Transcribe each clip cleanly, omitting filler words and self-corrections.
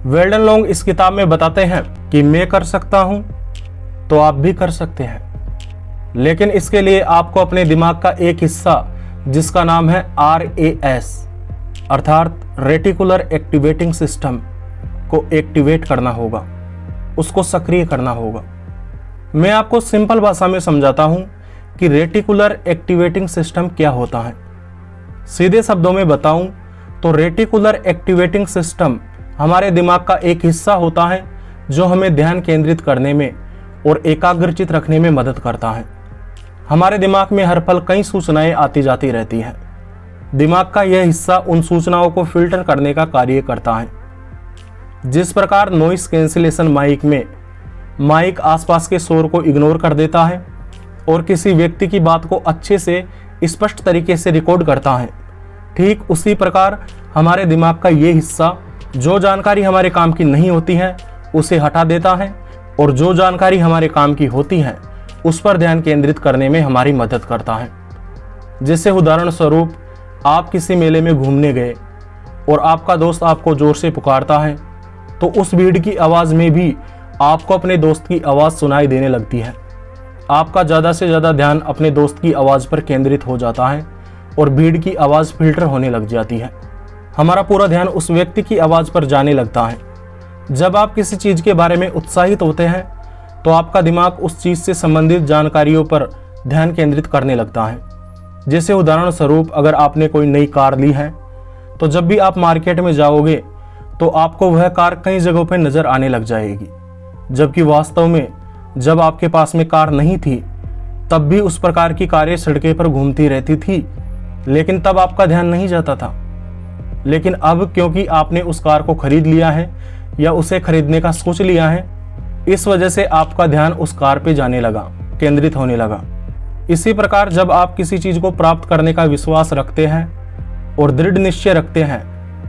Well done long इस किताब में बताते हैं कि मैं कर सकता हूं तो आप भी कर सकते हैं, लेकिन इसके लिए आपको अपने दिमाग का एक हिस्सा जिसका नाम है RAS अर्थात रेटिकुलर एक्टिवेटिंग सिस्टम को एक्टिवेट करना होगा, उसको सक्रिय करना होगा। मैं आपको सिंपल भाषा में समझाता हूं कि रेटिकुलर एक्टिवेटिंग सिस्टम क्या होता है। सीधे शब्दों में बताऊं तो रेटिकुलर एक्टिवेटिंग सिस्टम हमारे दिमाग का एक हिस्सा होता है जो हमें ध्यान केंद्रित करने में और एकाग्रचित रखने में मदद करता है। हमारे दिमाग में हर पल कई सूचनाएं आती जाती रहती हैं। दिमाग का यह हिस्सा उन सूचनाओं को फिल्टर करने का कार्य करता है। जिस प्रकार नॉइस कैंसिलेशन माइक में माइक आसपास के शोर को इग्नोर कर देता है और किसी व्यक्ति की बात को अच्छे से स्पष्ट तरीके से रिकॉर्ड करता है, ठीक उसी प्रकार हमारे दिमाग का ये हिस्सा जो जानकारी हमारे काम की नहीं होती है उसे हटा देता है और जो जानकारी हमारे काम की होती है उस पर ध्यान केंद्रित करने में हमारी मदद करता है। जैसे उदाहरण स्वरूप आप किसी मेले में घूमने गए और आपका दोस्त आपको जोर से पुकारता है, तो उस भीड़ की आवाज़ में भी आपको अपने दोस्त की आवाज़ सुनाई देने लगती है। आपका ज़्यादा से ज़्यादा ध्यान अपने दोस्त की आवाज़ पर केंद्रित हो जाता है और भीड़ की आवाज़ फिल्टर होने लग जाती है। हमारा पूरा ध्यान उस व्यक्ति की आवाज़ पर जाने लगता है। जब आप किसी चीज़ के बारे में उत्साहित होते हैं तो आपका दिमाग उस चीज़ से संबंधित जानकारियों पर ध्यान केंद्रित करने लगता है। जैसे उदाहरण स्वरूप अगर आपने कोई नई कार ली है तो जब भी आप मार्केट में जाओगे तो आपको वह कार कई जगहों पर नज़र आने लग जाएगी, जबकि वास्तव में जब आपके पास में कार नहीं थी तब भी उस प्रकार की कारें सड़कें पर घूमती रहती थी, लेकिन तब आपका ध्यान नहीं जाता था। लेकिन अब क्योंकि आपने उस कार को खरीद लिया है या उसे खरीदने का सोच लिया है, इस वजह से आपका ध्यान उस कार पे जाने लगा, केंद्रित होने लगा। इसी प्रकार जब आप किसी चीज को प्राप्त करने का विश्वास रखते हैं और दृढ़ निश्चय रखते हैं,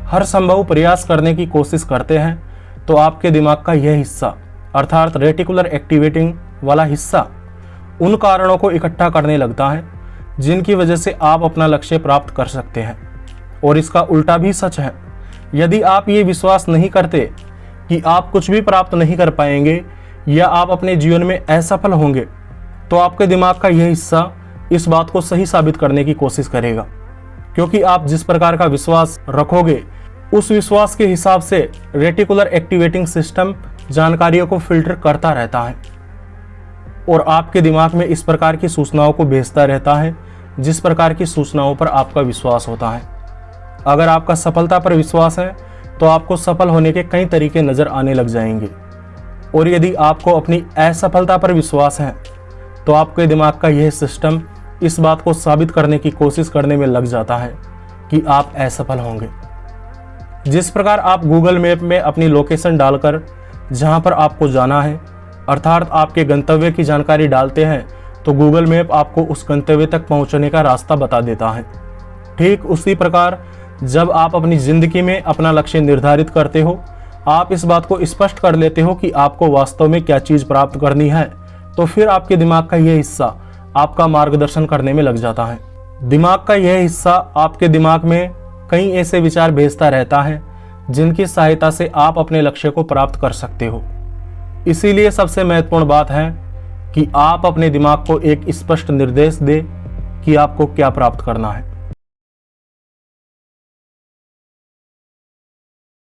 हर संभव प्रयास करने की कोशिश करते हैं, तो आपके दिमाग का यह हिस्सा अर्थात रेटिकुलर एक्टिवेटिंग वाला हिस्सा उन कारणों को इकट्ठा करने लगता है जिनकी वजह से आप अपना लक्ष्य प्राप्त कर सकते हैं। और इसका उल्टा भी सच है। यदि आप ये विश्वास नहीं करते कि आप कुछ भी प्राप्त नहीं कर पाएंगे या आप अपने जीवन में असफल होंगे, तो आपके दिमाग का यह हिस्सा इस बात को सही साबित करने की कोशिश करेगा, क्योंकि आप जिस प्रकार का विश्वास रखोगे उस विश्वास के हिसाब से रेटिकुलर एक्टिवेटिंग सिस्टम जानकारियों को फिल्टर करता रहता है और आपके दिमाग में इस प्रकार की सूचनाओं को भेजता रहता है जिस प्रकार की सूचनाओं पर आपका विश्वास होता है। अगर आपका सफलता पर विश्वास है तो आपको सफल होने के कई तरीके नजर आने लग जाएंगे, और यदि आपको अपनी असफलता पर विश्वास है तो आपके दिमाग का यह सिस्टम इस बात को साबित करने की कोशिश करने में लग जाता है कि आप असफल होंगे। जिस प्रकार आप गूगल मैप में अपनी लोकेशन डालकर जहां पर आपको जाना है अर्थात आपके गंतव्य की जानकारी डालते हैं तो गूगल मैप आपको उस गंतव्य तक पहुंचने का रास्ता बता देता है। ठीक उसी प्रकार जब आप अपनी जिंदगी में अपना लक्ष्य निर्धारित करते हो, आप इस बात को स्पष्ट कर लेते हो कि आपको वास्तव में क्या चीज प्राप्त करनी है, तो फिर आपके दिमाग का यह हिस्सा आपका मार्गदर्शन करने में लग जाता है। दिमाग का यह हिस्सा आपके दिमाग में कई ऐसे विचार भेजता रहता है जिनकी सहायता से आप अपने लक्ष्य को प्राप्त कर सकते हो। इसीलिए सबसे महत्वपूर्ण बात है कि आप अपने दिमाग को एक स्पष्ट निर्देश दें कि आपको क्या प्राप्त करना है।